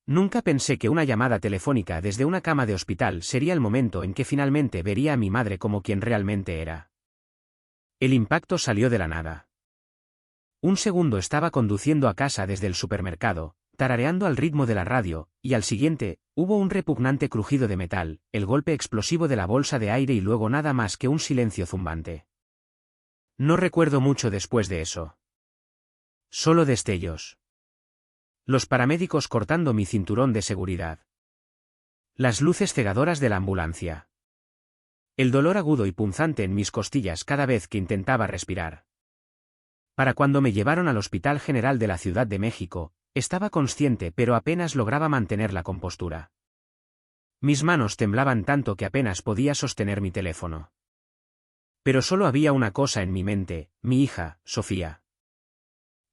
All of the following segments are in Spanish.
Nunca pensé que una llamada telefónica desde una cama de hospital sería el momento en que finalmente vería a mi madre como quien realmente era. El impacto salió de la nada. Un segundo estaba conduciendo a casa desde el supermercado, tarareando al ritmo de la radio, y al siguiente, hubo un repugnante crujido de metal, el golpe explosivo de la bolsa de aire y luego nada más que un silencio zumbante. No recuerdo mucho después de eso. Solo destellos. Los paramédicos cortando mi cinturón de seguridad. Las luces cegadoras de la ambulancia. El dolor agudo y punzante en mis costillas cada vez que intentaba respirar. Para cuando me llevaron al Hospital General de la Ciudad de México, estaba consciente pero apenas lograba mantener la compostura. Mis manos temblaban tanto que apenas podía sostener mi teléfono. Pero solo había una cosa en mi mente, mi hija, Sofía.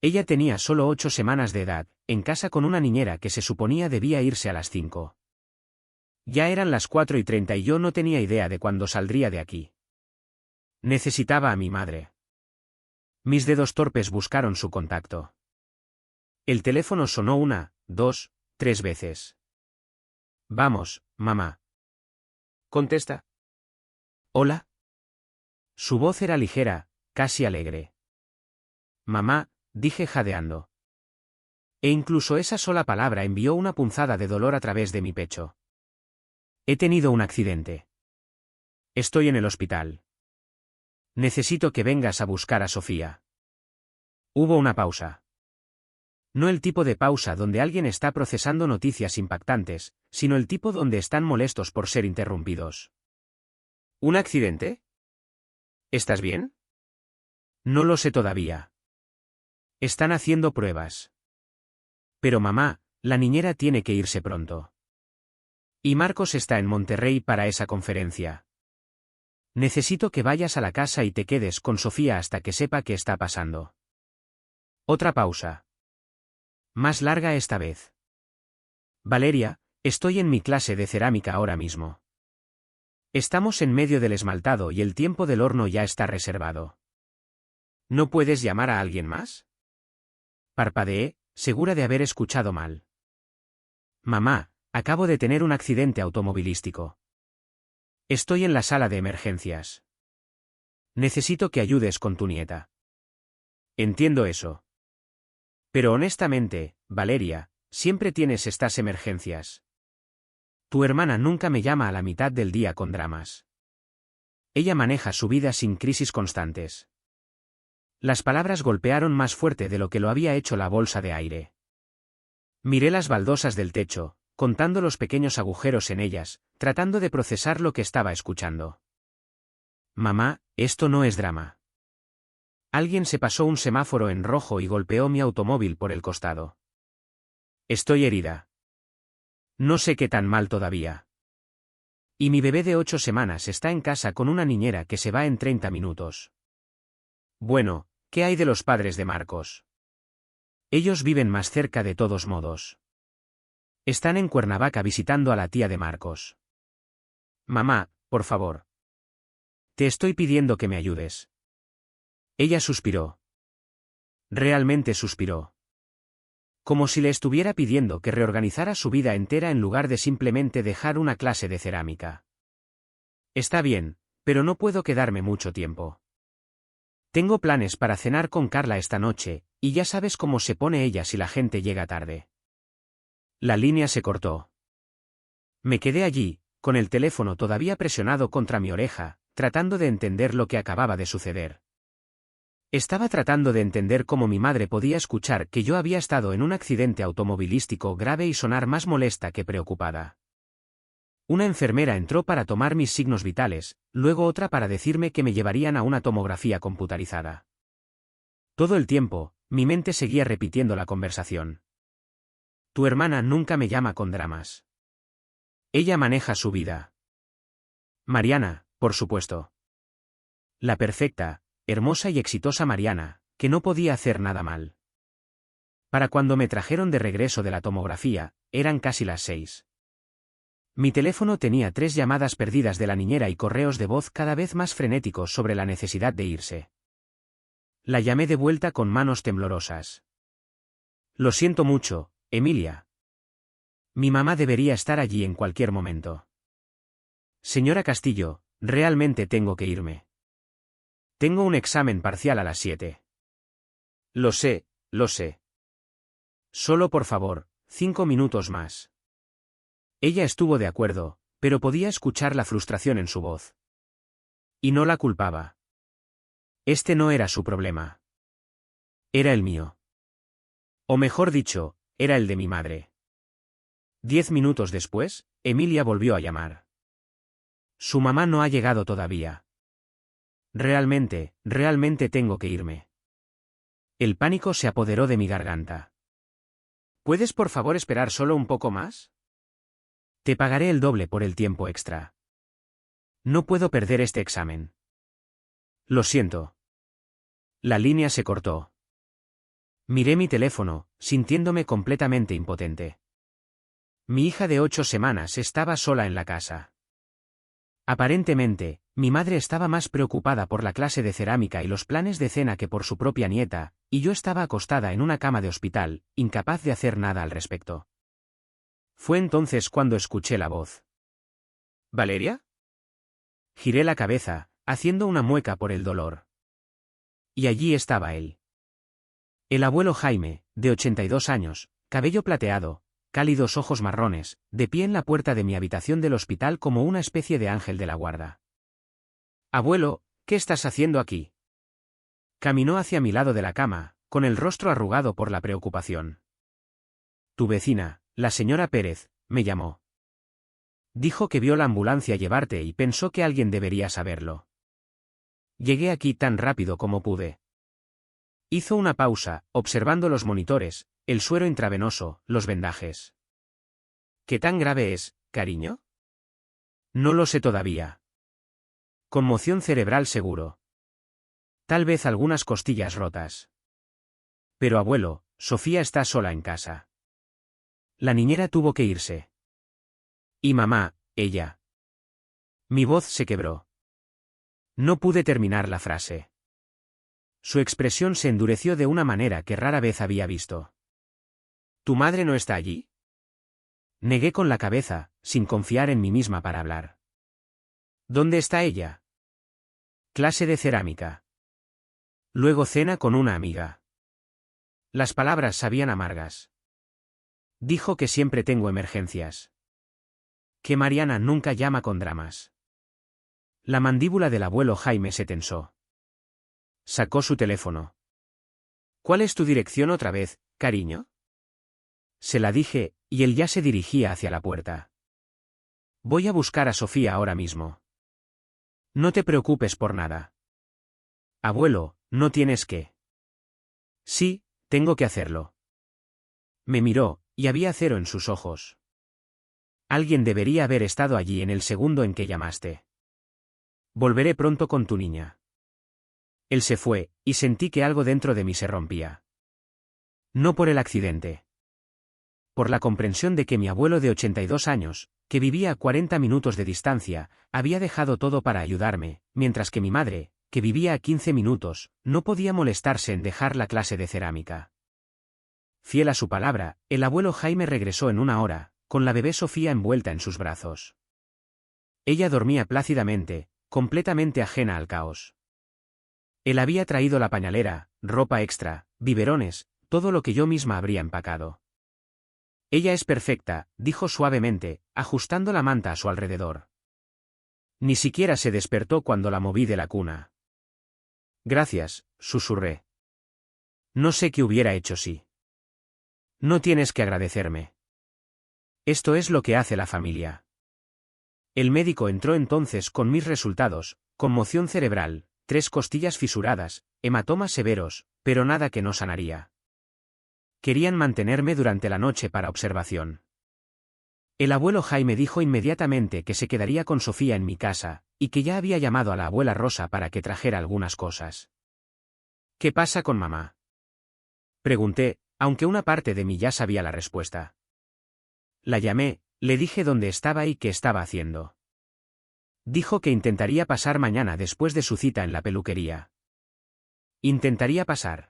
Ella tenía solo 8 semanas de edad, en casa con una niñera que se suponía debía irse a las 5. Ya eran las 4:30 y yo no tenía idea de cuándo saldría de aquí. Necesitaba a mi madre. Mis dedos torpes buscaron su contacto. El teléfono sonó 1, 2, 3 veces. Vamos, mamá. Contesta. ¿Hola? Su voz era ligera, casi alegre. Mamá, dije jadeando. E incluso esa sola palabra envió una punzada de dolor a través de mi pecho. He tenido un accidente. Estoy en el hospital. Necesito que vengas a buscar a Sofía. Hubo una pausa. No el tipo de pausa donde alguien está procesando noticias impactantes, sino el tipo donde están molestos por ser interrumpidos. ¿Un accidente? ¿Estás bien? No lo sé todavía. Están haciendo pruebas. Pero mamá, la niñera tiene que irse pronto. Y Marcos está en Monterrey para esa conferencia. Necesito que vayas a la casa y te quedes con Sofía hasta que sepa qué está pasando. Otra pausa. Más larga esta vez. Valeria, estoy en mi clase de cerámica ahora mismo. Estamos en medio del esmaltado y el tiempo del horno ya está reservado. ¿No puedes llamar a alguien más? Parpadeé, segura de haber escuchado mal. Mamá, acabo de tener un accidente automovilístico. Estoy en la sala de emergencias. Necesito que ayudes con tu nieta. Entiendo eso. Pero honestamente, Valeria, siempre tienes estas emergencias. Tu hermana nunca me llama a la mitad del día con dramas. Ella maneja su vida sin crisis constantes. Las palabras golpearon más fuerte de lo que lo había hecho la bolsa de aire. Miré las baldosas del techo, contando los pequeños agujeros en ellas, tratando de procesar lo que estaba escuchando. Mamá, esto no es drama. Alguien se pasó un semáforo en rojo y golpeó mi automóvil por el costado. Estoy herida. No sé qué tan mal todavía. Y mi bebé de 8 semanas está en casa con una niñera que se va en 30 minutos. Bueno, ¿qué hay de los padres de Marcos? Ellos viven más cerca de todos modos. Están en Cuernavaca visitando a la tía de Marcos. Mamá, por favor. Te estoy pidiendo que me ayudes. Ella suspiró. Realmente suspiró. Como si le estuviera pidiendo que reorganizara su vida entera en lugar de simplemente dejar una clase de cerámica. Está bien, pero no puedo quedarme mucho tiempo. Tengo planes para cenar con Carla esta noche, y ya sabes cómo se pone ella si la gente llega tarde. La línea se cortó. Me quedé allí, con el teléfono todavía presionado contra mi oreja, tratando de entender lo que acababa de suceder. Estaba tratando de entender cómo mi madre podía escuchar que yo había estado en un accidente automovilístico grave y sonar más molesta que preocupada. Una enfermera entró para tomar mis signos vitales, luego otra para decirme que me llevarían a una tomografía computarizada. Todo el tiempo, mi mente seguía repitiendo la conversación. Tu hermana nunca me llama con dramas. Ella maneja su vida. Mariana, por supuesto. La perfecta, hermosa y exitosa Mariana, que no podía hacer nada mal. Para cuando me trajeron de regreso de la tomografía, eran casi las 6. Mi teléfono tenía 3 llamadas perdidas de la niñera y correos de voz cada vez más frenéticos sobre la necesidad de irse. La llamé de vuelta con manos temblorosas. Lo siento mucho, Emilia. Mi mamá debería estar allí en cualquier momento. Señora Castillo, realmente tengo que irme. Tengo un examen parcial a las 7. Lo sé, lo sé. Solo por favor, 5 minutos más. Ella estuvo de acuerdo, pero podía escuchar la frustración en su voz. Y no la culpaba. Este no era su problema. Era el mío. O mejor dicho, era el de mi madre. 10 minutos después, Emilia volvió a llamar. Su mamá no ha llegado todavía. Realmente tengo que irme. El pánico se apoderó de mi garganta. ¿Puedes por favor esperar solo un poco más? Te pagaré el doble por el tiempo extra. No puedo perder este examen. Lo siento. La línea se cortó. Miré mi teléfono, sintiéndome completamente impotente. Mi hija de 8 semanas estaba sola en la casa. Aparentemente, mi madre estaba más preocupada por la clase de cerámica y los planes de cena que por su propia nieta, y yo estaba acostada en una cama de hospital, incapaz de hacer nada al respecto. Fue entonces cuando escuché la voz. ¿Valeria? Giré la cabeza, haciendo una mueca por el dolor. Y allí estaba él. El abuelo Jaime, de 82 años, cabello plateado, cálidos ojos marrones, de pie en la puerta de mi habitación del hospital como una especie de ángel de la guarda. Abuelo, ¿qué estás haciendo aquí? Caminó hacia mi lado de la cama, con el rostro arrugado por la preocupación. Tu vecina, la señora Pérez, me llamó. Dijo que vio la ambulancia llevarte y pensó que alguien debería saberlo. Llegué aquí tan rápido como pude. Hizo una pausa, observando los monitores, el suero intravenoso, los vendajes. ¿Qué tan grave es, cariño? No lo sé todavía. Conmoción cerebral seguro. Tal vez algunas costillas rotas. Pero abuelo, Sofía está sola en casa. La niñera tuvo que irse. Y mamá, ella. Mi voz se quebró. No pude terminar la frase. Su expresión se endureció de una manera que rara vez había visto. ¿Tu madre no está allí? Negué con la cabeza, sin confiar en mí misma para hablar. ¿Dónde está ella? Clase de cerámica. Luego cena con una amiga. Las palabras sabían amargas. Dijo que siempre tengo emergencias. Que Mariana nunca llama con dramas. La mandíbula del abuelo Jaime se tensó. Sacó su teléfono. ¿Cuál es tu dirección otra vez, cariño? Se la dije, y él ya se dirigía hacia la puerta. Voy a buscar a Sofía ahora mismo. No te preocupes por nada. Abuelo, no tienes que. Sí, tengo que hacerlo. Me miró, y había acero en sus ojos. Alguien debería haber estado allí en el segundo en que llamaste. Volveré pronto con tu niña. Él se fue, y sentí que algo dentro de mí se rompía. No por el accidente. Por la comprensión de que mi abuelo de 82 años, que vivía a 40 minutos de distancia, había dejado todo para ayudarme, mientras que mi madre, que vivía a 15 minutos, no podía molestarse en dejar la clase de cerámica. Fiel a su palabra, el abuelo Jaime regresó en una hora, con la bebé Sofía envuelta en sus brazos. Ella dormía plácidamente, completamente ajena al caos. Él había traído la pañalera, ropa extra, biberones, todo lo que yo misma habría empacado. Ella es perfecta, dijo suavemente, ajustando la manta a su alrededor. Ni siquiera se despertó cuando la moví de la cuna. Gracias, susurré. No sé qué hubiera hecho si. No tienes que agradecerme. Esto es lo que hace la familia. El médico entró entonces con mis resultados: conmoción cerebral, 3 costillas fisuradas, hematomas severos, pero nada que no sanaría. Querían mantenerme durante la noche para observación. El abuelo Jaime dijo inmediatamente que se quedaría con Sofía en mi casa, y que ya había llamado a la abuela Rosa para que trajera algunas cosas. ¿Qué pasa con mamá? Pregunté, aunque una parte de mí ya sabía la respuesta. La llamé, le dije dónde estaba y qué estaba haciendo. Dijo que intentaría pasar mañana después de su cita en la peluquería. Intentaría pasar.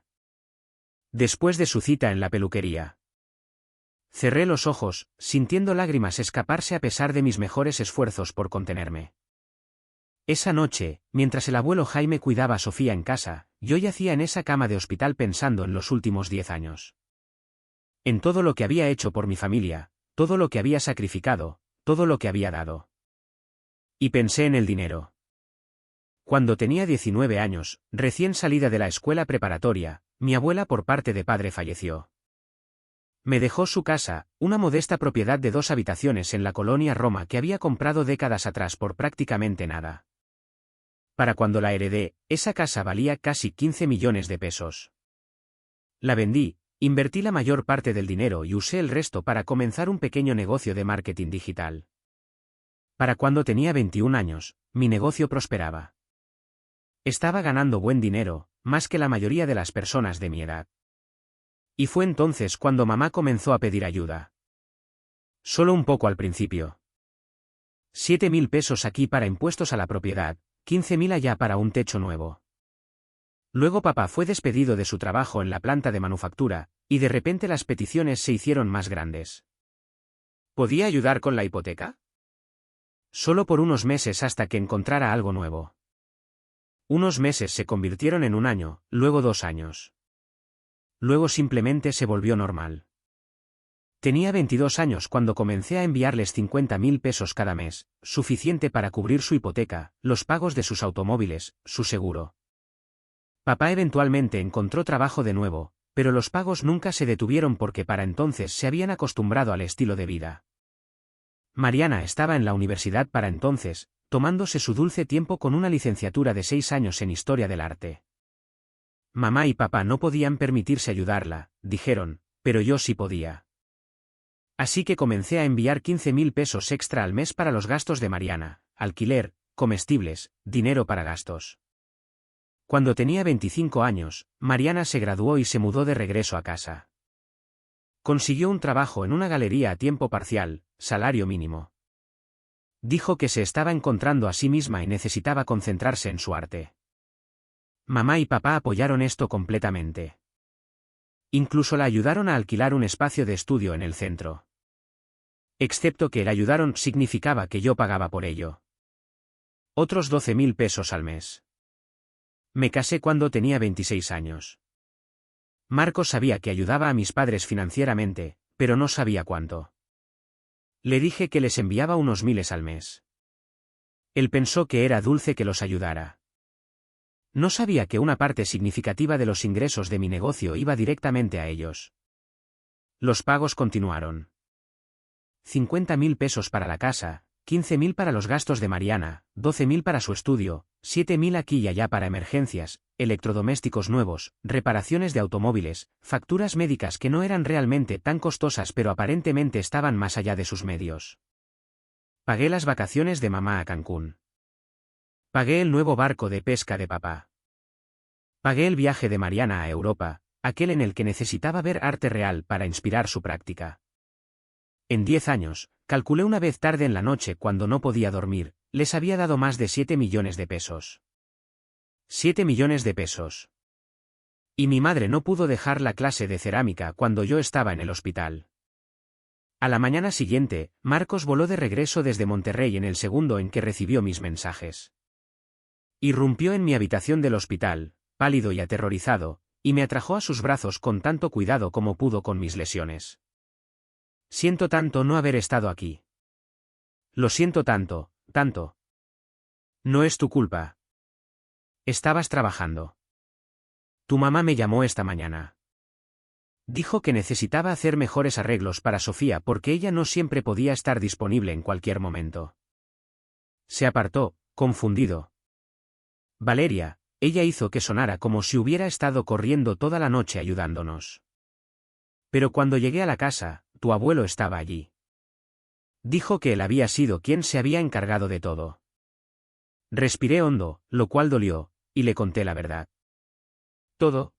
Después de su cita en la peluquería. Cerré los ojos, sintiendo lágrimas escaparse a pesar de mis mejores esfuerzos por contenerme. Esa noche, mientras el abuelo Jaime cuidaba a Sofía en casa, yo yacía en esa cama de hospital pensando en los últimos 10 años. En todo lo que había hecho por mi familia, todo lo que había sacrificado, todo lo que había dado. Y pensé en el dinero. Cuando tenía 19 años, recién salida de la escuela preparatoria, mi abuela por parte de padre falleció. Me dejó su casa, una modesta propiedad de 2 habitaciones en la colonia Roma que había comprado décadas atrás por prácticamente nada. Para cuando la heredé, esa casa valía casi 15 millones de pesos. La vendí, invertí la mayor parte del dinero y usé el resto para comenzar un pequeño negocio de marketing digital. Para cuando tenía 21 años, mi negocio prosperaba. Estaba ganando buen dinero, más que la mayoría de las personas de mi edad. Y fue entonces cuando mamá comenzó a pedir ayuda. Solo un poco al principio. 7.000 pesos aquí para impuestos a la propiedad, 15.000 allá para un techo nuevo. Luego papá fue despedido de su trabajo en la planta de manufactura, y de repente las peticiones se hicieron más grandes. ¿Podía ayudar con la hipoteca? Solo por unos meses hasta que encontrara algo nuevo. Unos meses se convirtieron en un año, luego 2 años. Luego simplemente se volvió normal. Tenía 22 años cuando comencé a enviarles 50.000 pesos cada mes, suficiente para cubrir su hipoteca, los pagos de sus automóviles, su seguro. Papá eventualmente encontró trabajo de nuevo, pero los pagos nunca se detuvieron porque para entonces se habían acostumbrado al estilo de vida. Mariana estaba en la universidad para entonces, tomándose su dulce tiempo con una licenciatura de 6 años en Historia del Arte. Mamá y papá no podían permitirse ayudarla, dijeron, pero yo sí podía. Así que comencé a enviar 15.000 pesos extra al mes para los gastos de Mariana, alquiler, comestibles, dinero para gastos. Cuando tenía 25 años, Mariana se graduó y se mudó de regreso a casa. Consiguió un trabajo en una galería a tiempo parcial, salario mínimo. Dijo que se estaba encontrando a sí misma y necesitaba concentrarse en su arte. Mamá y papá apoyaron esto completamente. Incluso la ayudaron a alquilar un espacio de estudio en el centro. Excepto que el ayudaron significaba que yo pagaba por ello. Otros 12.000 pesos al mes. Me casé cuando tenía 26 años. Marcos sabía que ayudaba a mis padres financieramente, pero no sabía cuánto. Le dije que les enviaba unos miles al mes. Él pensó que era dulce que los ayudara. No sabía que una parte significativa de los ingresos de mi negocio iba directamente a ellos. Los pagos continuaron. 50.000 pesos para la casa, 15.000 para los gastos de Mariana, 12.000 para su estudio, 7.000 aquí y allá para emergencias, electrodomésticos nuevos, reparaciones de automóviles, facturas médicas que no eran realmente tan costosas pero aparentemente estaban más allá de sus medios. Pagué las vacaciones de mamá a Cancún. Pagué el nuevo barco de pesca de papá. Pagué el viaje de Mariana a Europa, aquel en el que necesitaba ver arte real para inspirar su práctica. En 10 años, calculé una vez tarde en la noche cuando no podía dormir, les había dado más de 7 millones de pesos. 7 millones de pesos. Y mi madre no pudo dejar la clase de cerámica cuando yo estaba en el hospital. A la mañana siguiente, Marcos voló de regreso desde Monterrey en el segundo en que recibió mis mensajes. Irrumpió en mi habitación del hospital, pálido y aterrorizado, y me atrajo a sus brazos con tanto cuidado como pudo con mis lesiones. Siento tanto no haber estado aquí. Lo siento tanto, tanto. No es tu culpa. Estabas trabajando. Tu mamá me llamó esta mañana. Dijo que necesitaba hacer mejores arreglos para Sofía porque ella no siempre podía estar disponible en cualquier momento. Se apartó, confundido. Valeria, ella hizo que sonara como si hubiera estado corriendo toda la noche ayudándonos. Pero cuando llegué a la casa, tu abuelo estaba allí. Dijo que él había sido quien se había encargado de todo. Respiré hondo, lo cual dolió, y le conté la verdad. Todo.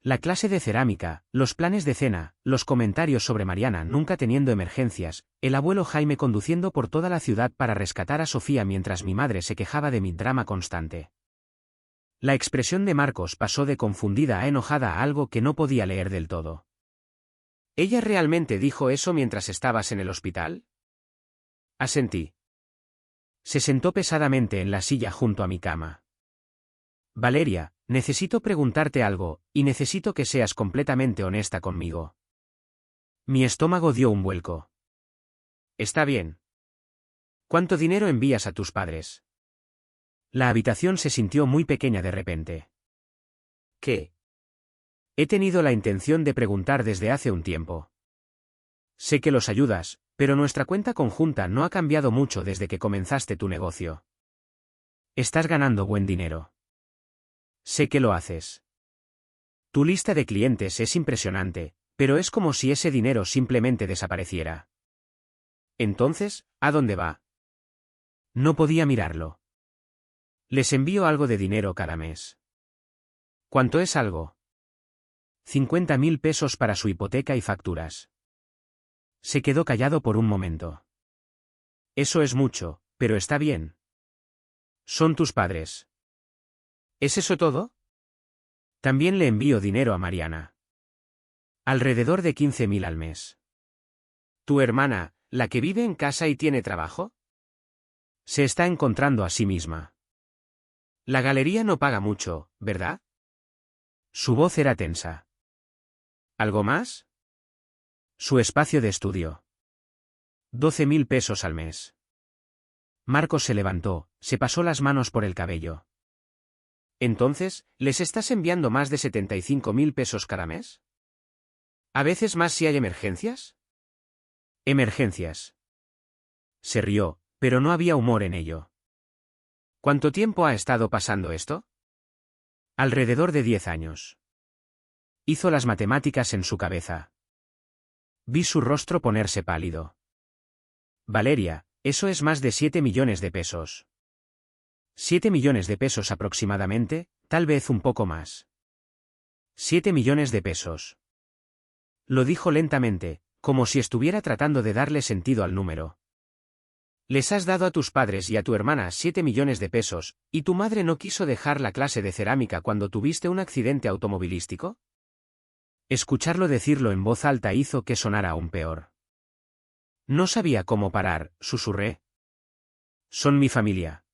La clase de cerámica, los planes de cena, los comentarios sobre Mariana nunca teniendo emergencias, el abuelo Jaime conduciendo por toda la ciudad para rescatar a Sofía mientras mi madre se quejaba de mi drama constante. La expresión de Marcos pasó de confundida a enojada a algo que no podía leer del todo. ¿Ella realmente dijo eso mientras estabas en el hospital? Asentí. Se sentó pesadamente en la silla junto a mi cama. Valeria, necesito preguntarte algo, y necesito que seas completamente honesta conmigo. Mi estómago dio un vuelco. Está bien. ¿Cuánto dinero envías a tus padres? La habitación se sintió muy pequeña de repente. ¿Qué? He tenido la intención de preguntar desde hace un tiempo. Sé que los ayudas, pero nuestra cuenta conjunta no ha cambiado mucho desde que comenzaste tu negocio. Estás ganando buen dinero. Sé que lo haces. Tu lista de clientes es impresionante, pero es como si ese dinero simplemente desapareciera. Entonces, ¿a dónde va? No podía mirarlo. Les envío algo de dinero cada mes. ¿Cuánto es algo? 50.000 pesos para su hipoteca y facturas. Se quedó callado por un momento. Eso es mucho, pero está bien. Son tus padres. ¿Es eso todo? También le envío dinero a Mariana. Alrededor de 15.000 al mes. ¿Tu hermana, la que vive en casa y tiene trabajo? Se está encontrando a sí misma. La galería no paga mucho, ¿verdad? Su voz era tensa. ¿Algo más? Su espacio de estudio. 12.000 pesos al mes. Marcos se levantó, se pasó las manos por el cabello. Entonces, ¿les estás enviando más de 75.000 pesos cada mes? ¿A veces más si hay emergencias? Emergencias. Se rió, pero no había humor en ello. ¿Cuánto tiempo ha estado pasando esto? Alrededor de 10 años. Hizo las matemáticas en su cabeza. Vi su rostro ponerse pálido. Valeria, eso es más de 7 millones de pesos. 7 millones de pesos aproximadamente, tal vez un poco más. 7 millones de pesos. Lo dijo lentamente, como si estuviera tratando de darle sentido al número. Les has dado a tus padres y a tu hermana 7 millones de pesos, ¿y tu madre no quiso dejar la clase de cerámica cuando tuviste un accidente automovilístico? Escucharlo decirlo en voz alta hizo que sonara aún peor. No sabía cómo parar, susurré. Son mi familia.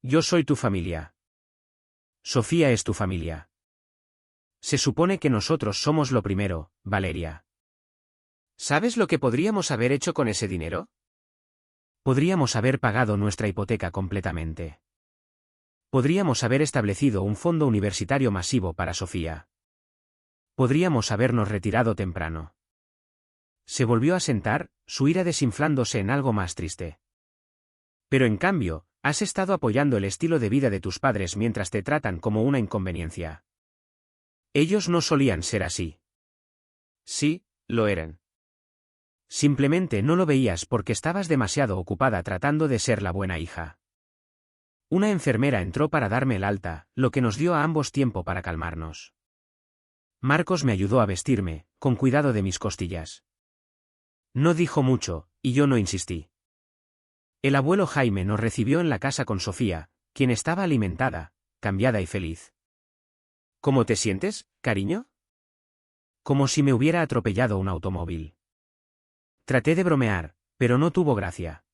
Yo soy tu familia. Sofía es tu familia. Se supone que nosotros somos lo primero, Valeria. ¿Sabes lo que podríamos haber hecho con ese dinero? Podríamos haber pagado nuestra hipoteca completamente. Podríamos haber establecido un fondo universitario masivo para Sofía. Podríamos habernos retirado temprano. Se volvió a sentar, su ira desinflándose en algo más triste. Pero en cambio, has estado apoyando el estilo de vida de tus padres mientras te tratan como una inconveniencia. Ellos no solían ser así. Sí, lo eran. Simplemente no lo veías porque estabas demasiado ocupada tratando de ser la buena hija. Una enfermera entró para darme el alta, lo que nos dio a ambos tiempo para calmarnos. Marcos me ayudó a vestirme, con cuidado de mis costillas. No dijo mucho, y yo no insistí. El abuelo Jaime nos recibió en la casa con Sofía, quien estaba alimentada, cambiada y feliz. ¿Cómo te sientes, cariño? Como si me hubiera atropellado un automóvil. Traté de bromear, pero no tuvo gracia.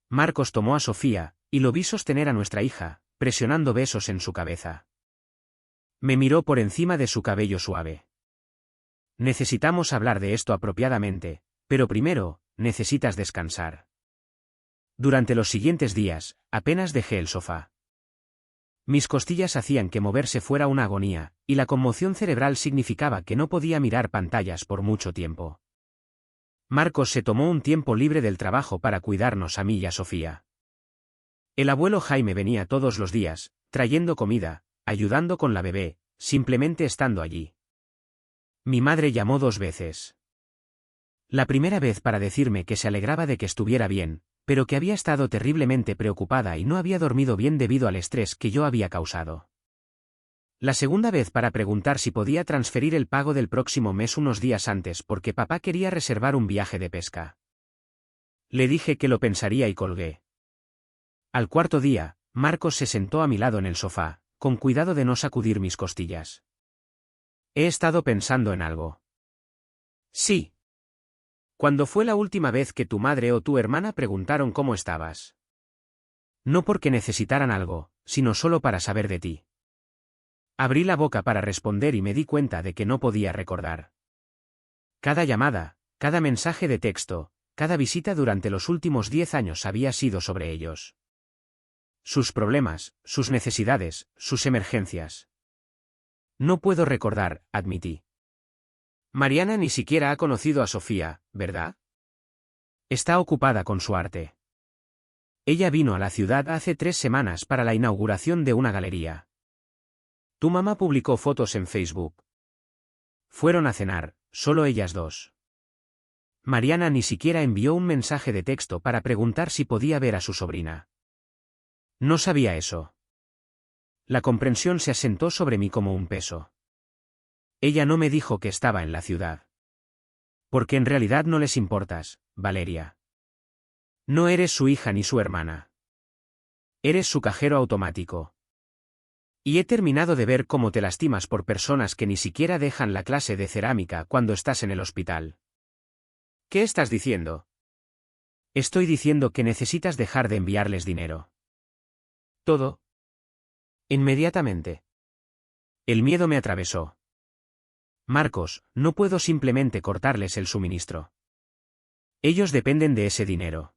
Marcos tomó a Sofía, y lo vi sostener a nuestra hija, presionando besos en su cabeza. Me miró por encima de su cabello suave. Necesitamos hablar de esto apropiadamente, pero primero, necesitas descansar. Durante los siguientes días, apenas dejé el sofá. Mis costillas hacían que moverse fuera una agonía, y la conmoción cerebral significaba que no podía mirar pantallas por mucho tiempo. Marcos se tomó un tiempo libre del trabajo para cuidarnos a mí y a Sofía. El abuelo Jaime venía todos los días, trayendo comida, ayudando con la bebé, simplemente estando allí. Mi madre llamó 2 veces. La primera vez para decirme que se alegraba de que estuviera bien, pero que había estado terriblemente preocupada y no había dormido bien debido al estrés que yo había causado. La segunda vez para preguntar si podía transferir el pago del próximo mes unos días antes porque papá quería reservar un viaje de pesca. Le dije que lo pensaría y colgué. Al cuarto día, Marcos se sentó a mi lado en el sofá, con cuidado de no sacudir mis costillas. He estado pensando en algo. Sí. ¿Cuándo fue la última vez que tu madre o tu hermana preguntaron cómo estabas? No porque necesitaran algo, sino solo para saber de ti. Abrí la boca para responder y me di cuenta de que no podía recordar. Cada llamada, cada mensaje de texto, cada visita durante los últimos 10 años había sido sobre ellos. Sus problemas, sus necesidades, sus emergencias. No puedo recordar, admití. Mariana ni siquiera ha conocido a Sofía, ¿verdad? Está ocupada con su arte. Ella vino a la ciudad hace 3 semanas para la inauguración de una galería. Tu mamá publicó fotos en Facebook. Fueron a cenar, solo ellas dos. Mariana ni siquiera envió un mensaje de texto para preguntar si podía ver a su sobrina. No sabía eso. La comprensión se asentó sobre mí como un peso. Ella no me dijo que estaba en la ciudad. Porque en realidad no les importas, Valeria. No eres su hija ni su hermana. Eres su cajero automático. Y he terminado de ver cómo te lastimas por personas que ni siquiera dejan la clase de cerámica cuando estás en el hospital. ¿Qué estás diciendo? Estoy diciendo que necesitas dejar de enviarles dinero. ¿Todo? Inmediatamente. El miedo me atravesó. Marcos, no puedo simplemente cortarles el suministro. Ellos dependen de ese dinero.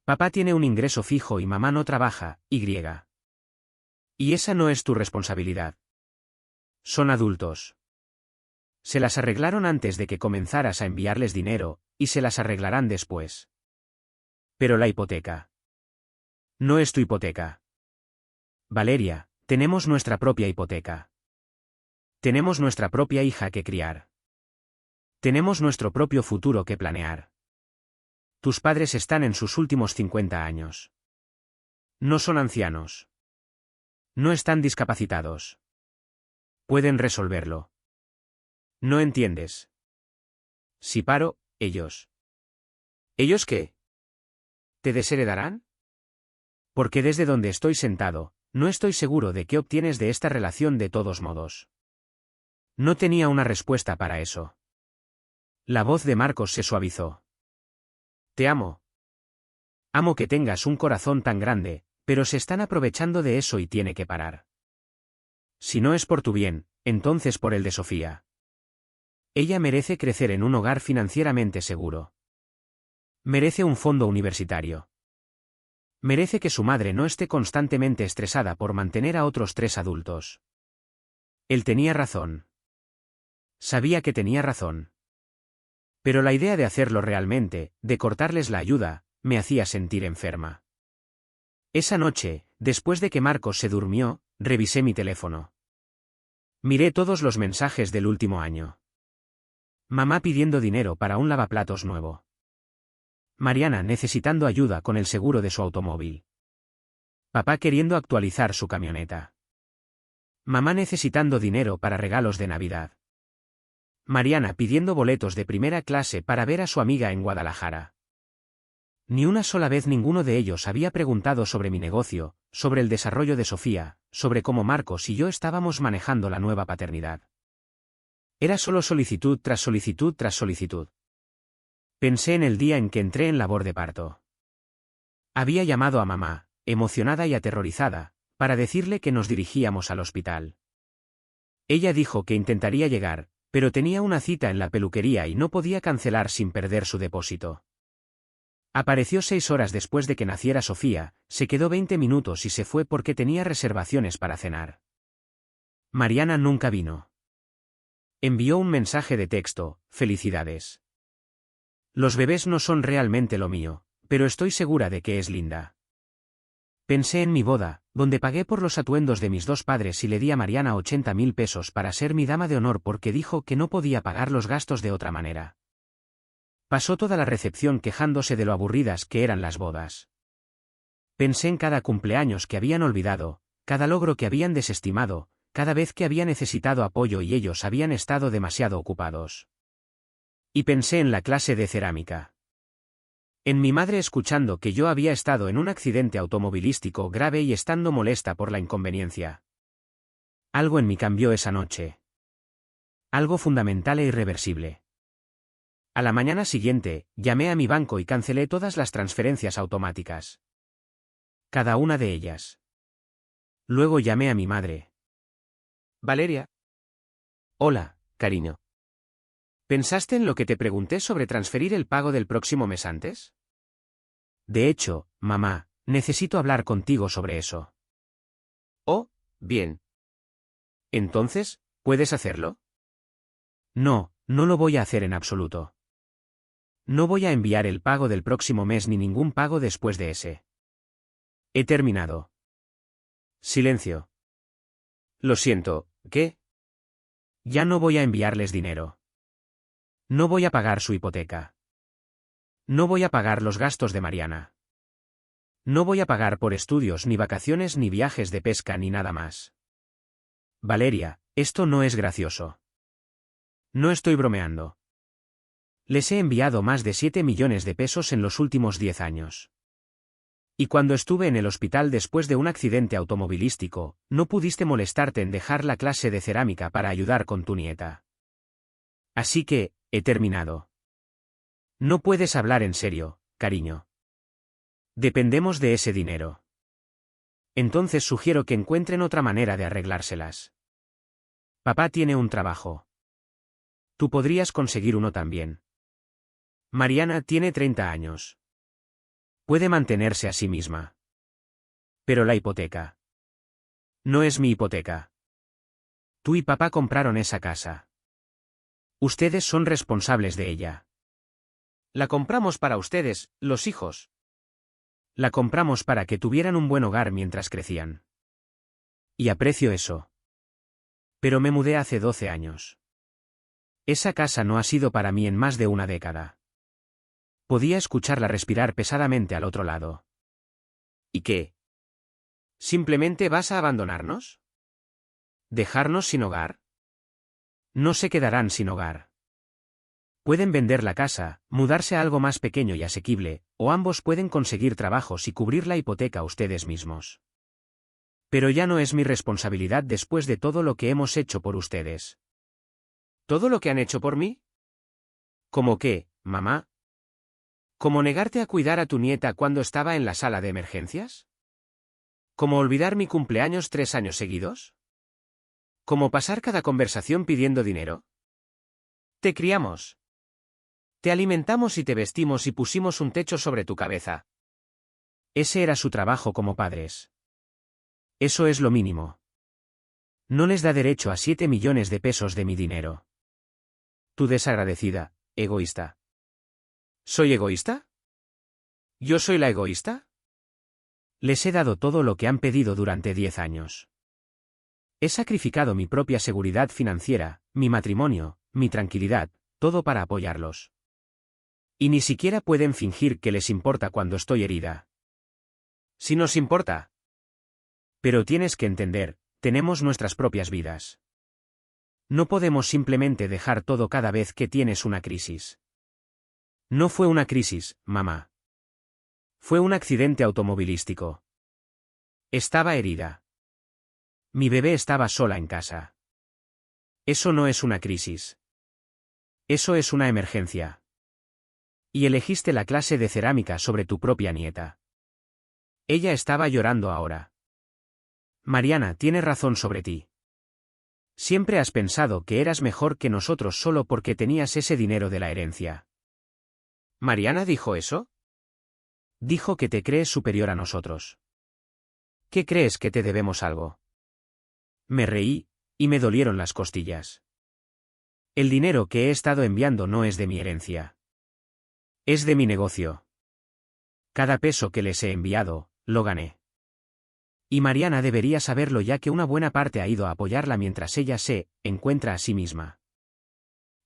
Papá tiene un ingreso fijo y mamá no trabaja, y. Y esa no es tu responsabilidad. Son adultos. Se las arreglaron antes de que comenzaras a enviarles dinero, y se las arreglarán después. Pero la hipoteca. No es tu hipoteca. Valeria, tenemos nuestra propia hipoteca. Tenemos nuestra propia hija que criar. Tenemos nuestro propio futuro que planear. Tus padres están en sus últimos 50 años. No son ancianos. No están discapacitados. Pueden resolverlo. No entiendes. Si paro, ellos. ¿Ellos qué? ¿Te desheredarán? Porque desde donde estoy sentado, no estoy seguro de qué obtienes de esta relación de todos modos. No tenía una respuesta para eso. La voz de Marcos se suavizó. Te amo. Amo que tengas un corazón tan grande, pero se están aprovechando de eso y tiene que parar. Si no es por tu bien, entonces por el de Sofía. Ella merece crecer en un hogar financieramente seguro. Merece un fondo universitario. Merece que su madre no esté constantemente estresada por mantener a otros 3 adultos. Él tenía razón. Sabía que tenía razón. Pero la idea de hacerlo realmente, de cortarles la ayuda, me hacía sentir enferma. Esa noche, después de que Marcos se durmió, revisé mi teléfono. Miré todos los mensajes del último año. Mamá pidiendo dinero para un lavaplatos nuevo. Mariana necesitando ayuda con el seguro de su automóvil. Papá queriendo actualizar su camioneta. Mamá necesitando dinero para regalos de Navidad. Mariana pidiendo boletos de primera clase para ver a su amiga en Guadalajara. Ni una sola vez ninguno de ellos había preguntado sobre mi negocio, sobre el desarrollo de Sofía, sobre cómo Marcos y yo estábamos manejando la nueva paternidad. Era solo solicitud tras solicitud tras solicitud. Pensé en el día en que entré en labor de parto. Había llamado a mamá, emocionada y aterrorizada, para decirle que nos dirigíamos al hospital. Ella dijo que intentaría llegar, pero tenía una cita en la peluquería y no podía cancelar sin perder su depósito. Apareció 6 horas después de que naciera Sofía, se quedó 20 minutos y se fue porque tenía reservaciones para cenar. Mariana nunca vino. Envió un mensaje de texto: felicidades. Los bebés no son realmente lo mío, pero estoy segura de que es linda. Pensé en mi boda, donde pagué por los atuendos de mis 2 padres y le di a Mariana 80.000 pesos para ser mi dama de honor porque dijo que no podía pagar los gastos de otra manera. Pasó toda la recepción quejándose de lo aburridas que eran las bodas. Pensé en cada cumpleaños que habían olvidado, cada logro que habían desestimado, cada vez que había necesitado apoyo y ellos habían estado demasiado ocupados. Y pensé en la clase de cerámica. En mi madre escuchando que yo había estado en un accidente automovilístico grave y estando molesta por la inconveniencia. Algo en mí cambió esa noche. Algo fundamental e irreversible. A la mañana siguiente, llamé a mi banco y cancelé todas las transferencias automáticas. Cada una de ellas. Luego llamé a mi madre. Valeria. Hola, cariño. ¿Pensaste en lo que te pregunté sobre transferir el pago del próximo mes antes? De hecho, mamá, necesito hablar contigo sobre eso. Oh, bien. Entonces, ¿puedes hacerlo? No, no lo voy a hacer en absoluto. No voy a enviar el pago del próximo mes ni ningún pago después de ese. He terminado. Silencio. Lo siento, ¿qué? Ya no voy a enviarles dinero. No voy a pagar su hipoteca. No voy a pagar los gastos de Mariana. No voy a pagar por estudios ni vacaciones ni viajes de pesca ni nada más. Valeria, esto no es gracioso. No estoy bromeando. Les he enviado más de 7 millones de pesos en los últimos 10 años. Y cuando estuve en el hospital después de un accidente automovilístico, no pudiste molestarte en dejar la clase de cerámica para ayudar con tu nieta. Así que, he terminado. No puedes hablar en serio, cariño. Dependemos de ese dinero. Entonces sugiero que encuentren otra manera de arreglárselas. Papá tiene un trabajo. Tú podrías conseguir uno también. Mariana tiene 30 años. Puede mantenerse a sí misma. Pero la hipoteca. No es mi hipoteca. Tú y papá compraron esa casa. Ustedes son responsables de ella. La compramos para ustedes, los hijos. La compramos para que tuvieran un buen hogar mientras crecían. Y aprecio eso. Pero me mudé hace 12 años. Esa casa no ha sido para mí en más de una década. Podía escucharla respirar pesadamente al otro lado. ¿Y qué? ¿Simplemente vas a abandonarnos? ¿Dejarnos sin hogar? No se quedarán sin hogar. Pueden vender la casa, mudarse a algo más pequeño y asequible, o ambos pueden conseguir trabajos y cubrir la hipoteca ustedes mismos. Pero ya no es mi responsabilidad después de todo lo que hemos hecho por ustedes. ¿Todo lo que han hecho por mí? ¿Cómo qué, mamá? ¿Cómo negarte a cuidar a tu nieta cuando estaba en la sala de emergencias? ¿Cómo olvidar mi cumpleaños 3 años seguidos? ¿Cómo pasar cada conversación pidiendo dinero? Te criamos. Te alimentamos y te vestimos y pusimos un techo sobre tu cabeza. Ese era su trabajo como padres. Eso es lo mínimo. No les da derecho a 7 millones de pesos de mi dinero. Tú desagradecida, egoísta. ¿Soy egoísta? ¿Yo soy la egoísta? Les he dado todo lo que han pedido durante 10 años. He sacrificado mi propia seguridad financiera, mi matrimonio, mi tranquilidad, todo para apoyarlos. Y ni siquiera pueden fingir que les importa cuando estoy herida. Sí nos importa. Pero tienes que entender, tenemos nuestras propias vidas. No podemos simplemente dejar todo cada vez que tienes una crisis. No fue una crisis, mamá. Fue un accidente automovilístico. Estaba herida. Mi bebé estaba sola en casa. Eso no es una crisis. Eso es una emergencia. Y elegiste la clase de cerámica sobre tu propia nieta. Ella estaba llorando ahora. Mariana tiene razón sobre ti. Siempre has pensado que eras mejor que nosotros solo porque tenías ese dinero de la herencia. ¿Mariana dijo eso? Dijo que te crees superior a nosotros. ¿Qué crees que te debemos algo? Me reí, y me dolieron las costillas. El dinero que he estado enviando no es de mi herencia. Es de mi negocio. Cada peso que les he enviado, lo gané. Y Mariana debería saberlo ya que una buena parte ha ido a apoyarla mientras ella se encuentra a sí misma.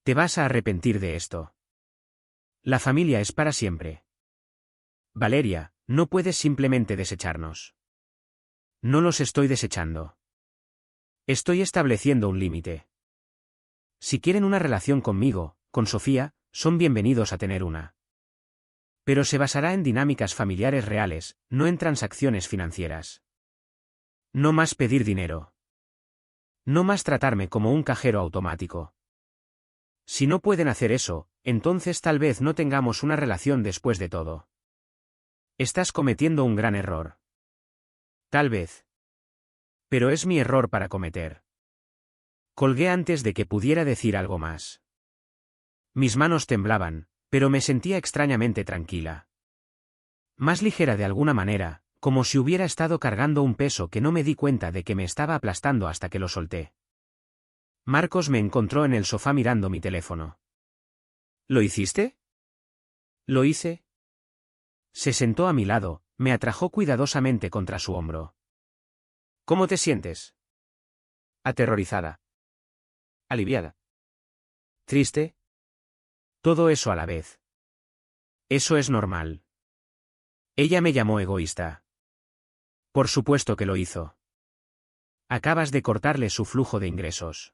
Te vas a arrepentir de esto. La familia es para siempre. Valeria, no puedes simplemente desecharnos. No los estoy desechando. Estoy estableciendo un límite. Si quieren una relación conmigo, con Sofía, son bienvenidos a tener una. Pero se basará en dinámicas familiares reales, no en transacciones financieras. No más pedir dinero. No más tratarme como un cajero automático. Si no pueden hacer eso, entonces tal vez no tengamos una relación después de todo. Estás cometiendo un gran error. Tal vez. Pero es mi error para cometer. Colgué antes de que pudiera decir algo más. Mis manos temblaban, pero me sentía extrañamente tranquila. Más ligera de alguna manera, como si hubiera estado cargando un peso que no me di cuenta de que me estaba aplastando hasta que lo solté. Marcos me encontró en el sofá mirando mi teléfono. ¿Lo hiciste? Lo hice. Se sentó a mi lado, me atrajo cuidadosamente contra su hombro. ¿Cómo te sientes? Aterrorizada. Aliviada. ¿Triste? Todo eso a la vez. Eso es normal. Ella me llamó egoísta. Por supuesto que lo hizo. Acabas de cortarle su flujo de ingresos.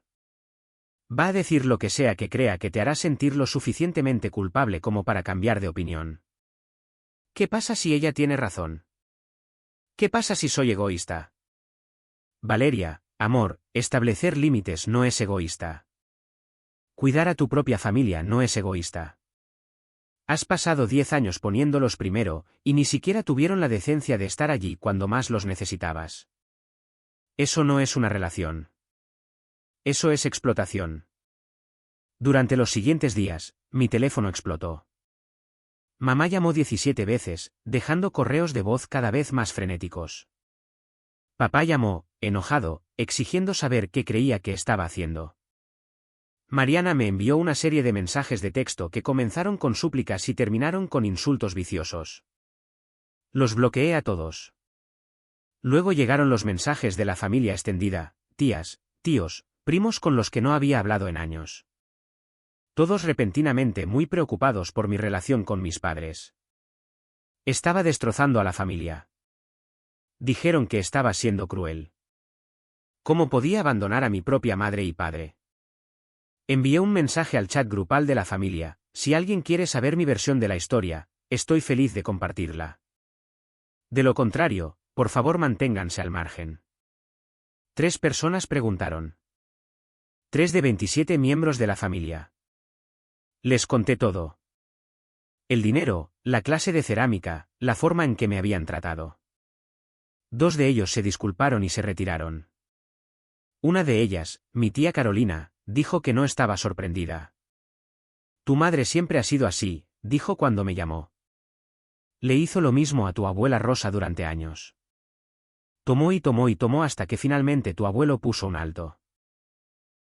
Va a decir lo que sea que crea que te hará sentir lo suficientemente culpable como para cambiar de opinión. ¿Qué pasa si ella tiene razón? ¿Qué pasa si soy egoísta? Valeria, amor, establecer límites no es egoísta. Cuidar a tu propia familia no es egoísta. Has pasado 10 años poniéndolos primero, y ni siquiera tuvieron la decencia de estar allí cuando más los necesitabas. Eso no es una relación. Eso es explotación. Durante los siguientes días, mi teléfono explotó. Mamá llamó 17 veces, dejando correos de voz cada vez más frenéticos. Papá llamó, enojado, exigiendo saber qué creía que estaba haciendo. Mariana me envió una serie de mensajes de texto que comenzaron con súplicas y terminaron con insultos viciosos. Los bloqueé a todos. Luego llegaron los mensajes de la familia extendida, tías, tíos, primos con los que no había hablado en años. Todos repentinamente muy preocupados por mi relación con mis padres. Estaba destrozando a la familia. Dijeron que estaba siendo cruel. ¿Cómo podía abandonar a mi propia madre y padre? Envié un mensaje al chat grupal de la familia: si alguien quiere saber mi versión de la historia, estoy feliz de compartirla. De lo contrario, por favor manténganse al margen. 3 personas preguntaron. 3 de 27 miembros de la familia. Les conté todo. El dinero, la clase de cerámica, la forma en que me habían tratado. 2 de ellos se disculparon y se retiraron. Una de ellas, mi tía Carolina, dijo que no estaba sorprendida. Tu madre siempre ha sido así, dijo cuando me llamó. Le hizo lo mismo a tu abuela Rosa durante años. Tomó y tomó y tomó hasta que finalmente tu abuelo puso un alto.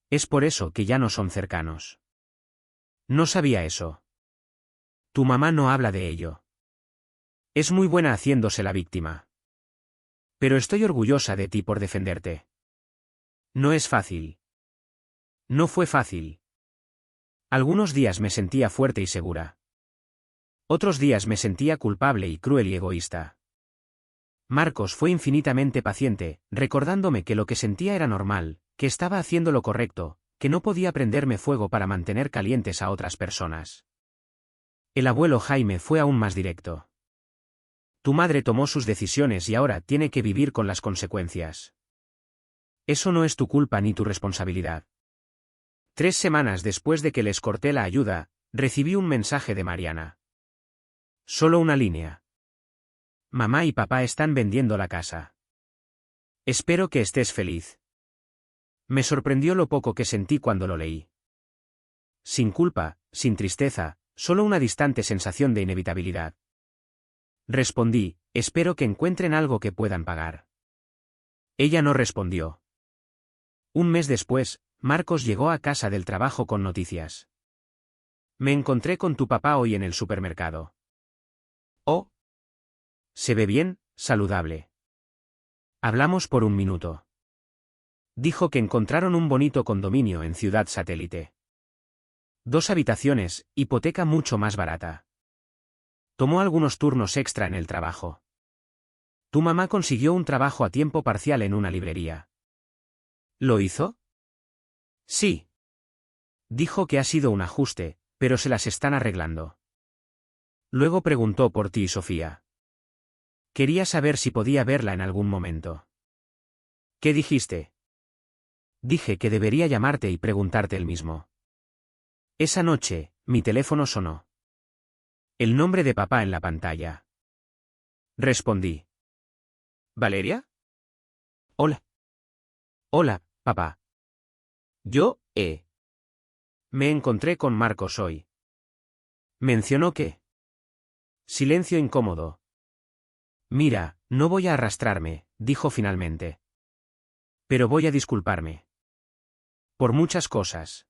Es por eso que ya no son cercanos. No sabía eso. Tu mamá no habla de ello. Es muy buena haciéndose la víctima. Pero estoy orgullosa de ti por defenderte. No es fácil. No fue fácil. Algunos días me sentía fuerte y segura. Otros días me sentía culpable y cruel y egoísta. Marcos fue infinitamente paciente, recordándome que lo que sentía era normal, que estaba haciendo lo correcto, que no podía prenderme fuego para mantener calientes a otras personas. El abuelo Jaime fue aún más directo. Tu madre tomó sus decisiones y ahora tiene que vivir con las consecuencias. Eso no es tu culpa ni tu responsabilidad. 3 semanas después de que les corté la ayuda, recibí un mensaje de Mariana. Solo una línea. Mamá y papá están vendiendo la casa. Espero que estés feliz. Me sorprendió lo poco que sentí cuando lo leí. Sin culpa, sin tristeza, solo una distante sensación de inevitabilidad. Respondí: espero que encuentren algo que puedan pagar. Ella no respondió. Un mes después, Marcos llegó a casa del trabajo con noticias. Me encontré con tu papá hoy en el supermercado. Oh. Se ve bien, saludable. Hablamos por un minuto. Dijo que encontraron un bonito condominio en Ciudad Satélite. 2 habitaciones, hipoteca mucho más barata. Tomó algunos turnos extra en el trabajo. Tu mamá consiguió un trabajo a tiempo parcial en una librería. ¿Lo hizo? Sí. Dijo que ha sido un ajuste, pero se las están arreglando. Luego preguntó por ti y Sofía. Quería saber si podía verla en algún momento. ¿Qué dijiste? Dije que debería llamarte y preguntarte el mismo. Esa noche, Mi teléfono sonó. El nombre de papá en la pantalla. Respondí. ¿Valeria? Hola. Hola, papá. Me encontré con Marcos hoy. Mencionó que. Silencio incómodo. Mira, no voy a arrastrarme, dijo finalmente. Pero voy a disculparme. Por muchas cosas.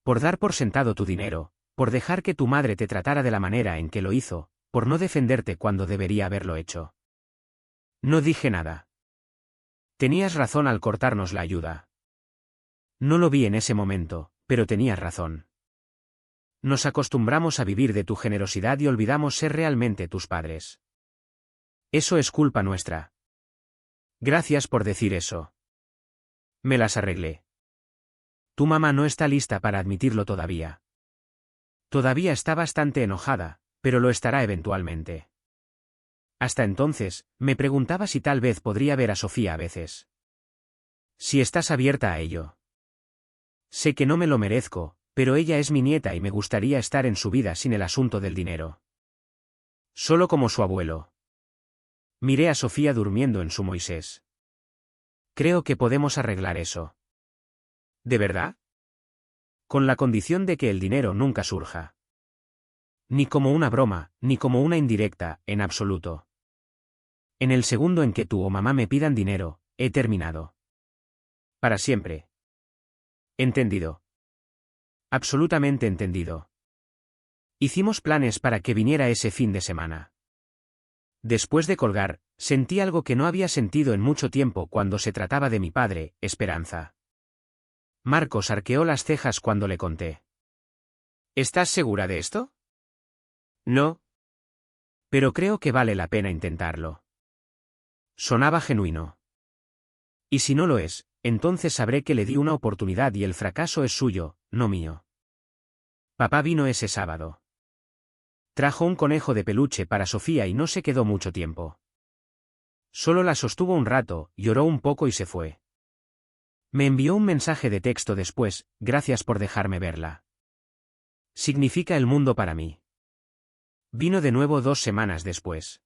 Por dar por sentado tu dinero, por dejar que tu madre te tratara de la manera en que lo hizo, por no defenderte cuando debería haberlo hecho. No dije nada. Tenías razón al cortarnos la ayuda. No lo vi en ese momento, pero tenías razón. Nos acostumbramos a vivir de tu generosidad y olvidamos ser realmente tus padres. Eso es culpa nuestra. Gracias por decir eso. Me las arreglé. Tu mamá no está lista para admitirlo todavía. Todavía está bastante enojada, pero lo estará eventualmente. Hasta entonces, me preguntaba si tal vez podría ver a Sofía a veces. Si estás abierta a ello. Sé que no me lo merezco, pero ella es mi nieta y me gustaría estar en su vida sin el asunto del dinero. Solo como su abuelo. Miré a Sofía durmiendo en su Moisés. Creo que podemos arreglar eso. ¿De verdad? Con la condición de que el dinero nunca surja. Ni como una broma, ni como una indirecta, en absoluto. En el segundo en que tú o mamá me pidan dinero, he terminado. Para siempre. Entendido. Absolutamente entendido. Hicimos planes para que viniera ese fin de semana. Después de colgar, sentí algo que no había sentido en mucho tiempo cuando se trataba de mi padre, esperanza. Marcos arqueó las cejas cuando le conté. ¿Estás segura de esto? No. Pero creo que vale la pena intentarlo. Sonaba genuino. Y si no lo es, entonces sabré que le di una oportunidad y el fracaso es suyo, no mío. Papá vino ese sábado. Trajo un conejo de peluche para Sofía y no se quedó mucho tiempo. Solo la sostuvo un rato, lloró un poco y se fue. Me envió un mensaje de texto después, gracias por dejarme verla. Significa el mundo para mí. Vino de nuevo 2 semanas después.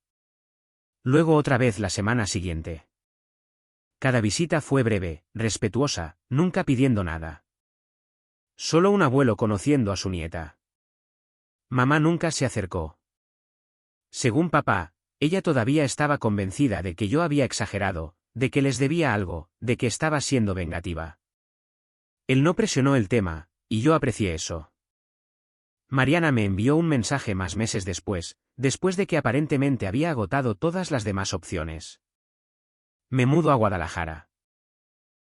Luego otra vez la semana siguiente. Cada visita fue breve, respetuosa, nunca pidiendo nada. Solo un abuelo conociendo a su nieta. Mamá nunca se acercó. Según papá, ella todavía estaba convencida de que yo había exagerado, de que les debía algo, de que estaba siendo vengativa. Él no presionó el tema, y yo aprecié eso. Mariana me envió un mensaje más meses después de que aparentemente había agotado todas las demás opciones. Me mudo a Guadalajara.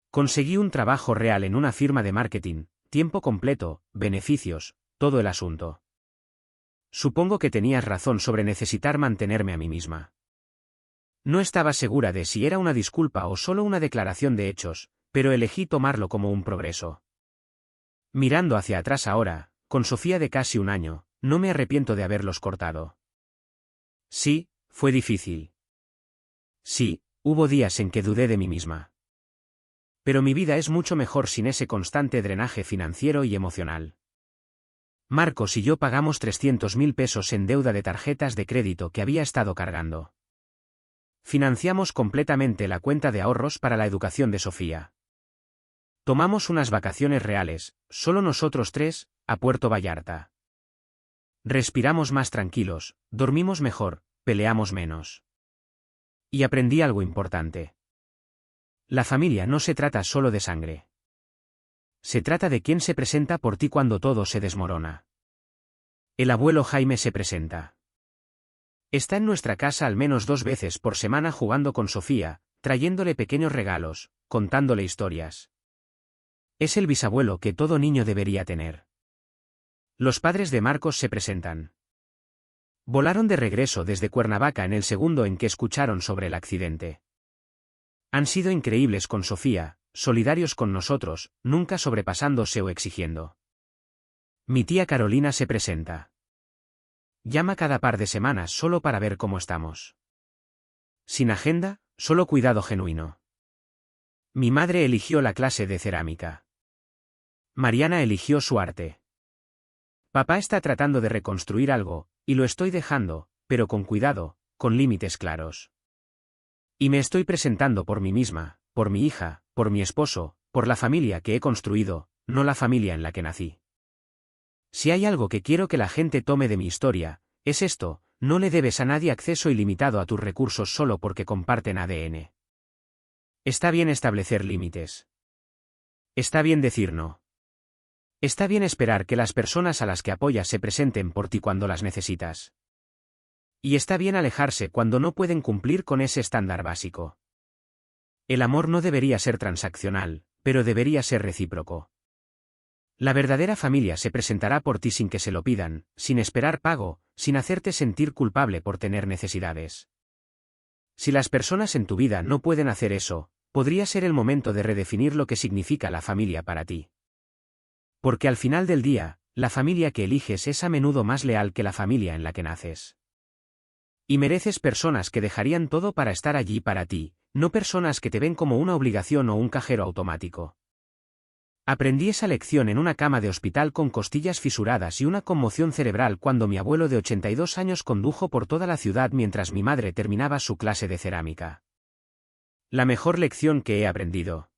Conseguí un trabajo real en una firma de marketing, tiempo completo, beneficios, todo el asunto. Supongo que tenías razón sobre necesitar mantenerme a mí misma. No estaba segura de si era una disculpa o solo una declaración de hechos, pero elegí tomarlo como un progreso. Mirando hacia atrás ahora, con Sofía de casi 1 año, no me arrepiento de haberlos cortado. Sí, fue difícil. Sí, hubo días en que dudé de mí misma. Pero mi vida es mucho mejor sin ese constante drenaje financiero y emocional. Marcos y yo pagamos 300.000 pesos en deuda de tarjetas de crédito que había estado cargando. Financiamos completamente la cuenta de ahorros para la educación de Sofía. Tomamos unas vacaciones reales, solo nosotros 3, a Puerto Vallarta. Respiramos más tranquilos, dormimos mejor, peleamos menos. Y aprendí algo importante. La familia no se trata solo de sangre. Se trata de quién se presenta por ti cuando todo se desmorona. El abuelo Jaime se presenta. Está en nuestra casa al menos 2 veces por semana jugando con Sofía, trayéndole pequeños regalos, contándole historias. Es el bisabuelo que todo niño debería tener. Los padres de Marcos se presentan. Volaron de regreso desde Cuernavaca en el segundo en que escucharon sobre el accidente. Han sido increíbles con Sofía, solidarios con nosotros, nunca sobrepasándose o exigiendo. Mi tía Carolina se presenta. Llama cada par de semanas solo para ver cómo estamos. Sin agenda, solo cuidado genuino. Mi madre eligió la clase de cerámica. Mariana eligió su arte. Papá está tratando de reconstruir algo, y lo estoy dejando, pero con cuidado, con límites claros. Y me estoy presentando por mí misma, por mi hija, por mi esposo, por la familia que he construido, no la familia en la que nací. Si hay algo que quiero que la gente tome de mi historia, es esto: no le debes a nadie acceso ilimitado a tus recursos solo porque comparten ADN. Está bien establecer límites. Está bien decir no. Está bien esperar que las personas a las que apoyas se presenten por ti cuando las necesitas. Y está bien alejarse cuando no pueden cumplir con ese estándar básico. El amor no debería ser transaccional, pero debería ser recíproco. La verdadera familia se presentará por ti sin que se lo pidan, sin esperar pago, sin hacerte sentir culpable por tener necesidades. Si las personas en tu vida no pueden hacer eso, podría ser el momento de redefinir lo que significa la familia para ti. Porque al final del día, la familia que eliges es a menudo más leal que la familia en la que naces. Y mereces personas que dejarían todo para estar allí para ti, no personas que te ven como una obligación o un cajero automático. Aprendí esa lección en una cama de hospital con costillas fisuradas y una conmoción cerebral cuando mi abuelo de 82 años condujo por toda la ciudad mientras mi madre terminaba su clase de cerámica. La mejor lección que he aprendido.